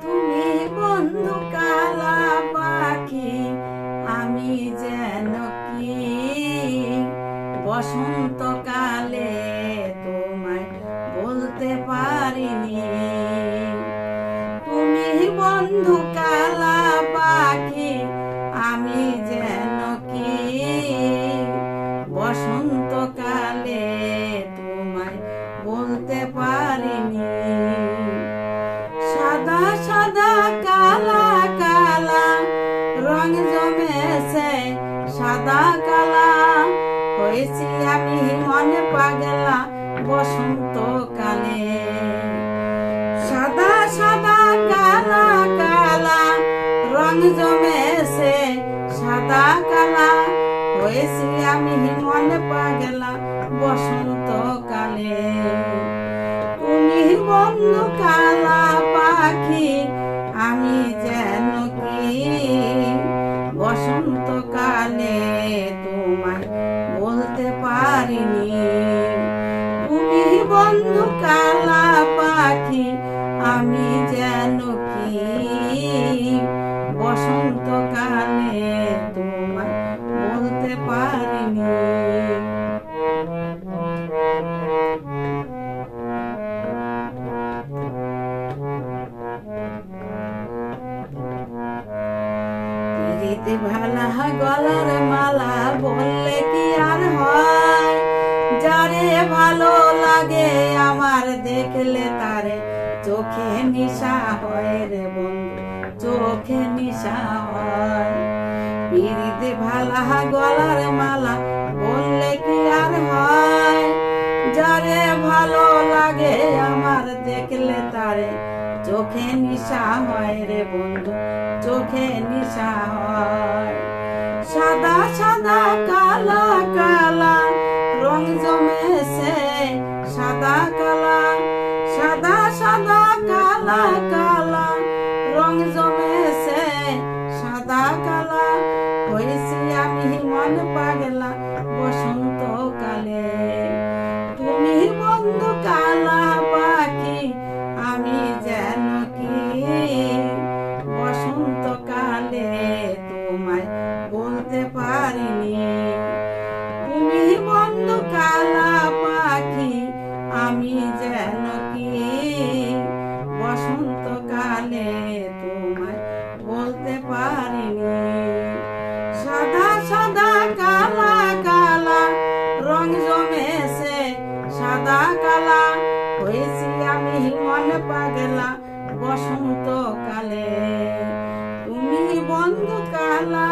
তুমি বন্ধু কালা পাখি, আমি যেন কি বসন্তকালে তোমায় বলতে পারিনি। তুমি বন্ধু কালা পাখি, আমি যেন কি বসন্তকালে তোমায় বলতে পারিনি। সাদা সাদা কালা কালা রং জমেছে, সাদা কালা হয়েছি আমি মনে পাগলা বসন্তকালে। সাদা সাদা কালা কালা রং জমেছে, সাদা কালা হয়েছি আমি মনে পাগলা বসন্তকালে। তুমি বন্ধু কালা পাখি, আমি যেন কি বসন্তকালে তোমায় বলতে পারিনি। তুমি বন্ধু কালা পাখি, আমি যেন কি বসন্তকালে তোমায় বলতে পারিনি। পিরিতি ভালা গলার মালা বললে কি আর হয়, যারে ভালো লাগে আমার দেখলে তারে চোখে নিশা হয় রে বন্ধু, চোখে নিশা হয়। পিরিতি ভালা গলার মালা বললে কি আর হয়, যারে ভালো লাগে আমার দেখলে তারে চোখে নিশা হয় রে বন্ধু, চোখে নিশা হয়। সাদা সাদা কালা কালা রং জমেছে, সাদা কালা সাদা সাদা কালা কালা রং জমেছে, সাদা কালা হয়েছি আমি মন পাগলা বসন্তকালে। তুমি বন্ধু কালা পাখি, আমি যেন কি বসন্তকালে তোমায় বলতে পারিনি। তুমি বন্ধু কালা পাখি, আমি যেন কি বসন্তকালে তোমায় বলতে পারিনি। সাদা সাদা কালা কালা রং জমেছে, সাদা কালা হয়েছি আমি মনে পাগলা বসন্তকালে। তুমি বন্ধু কালা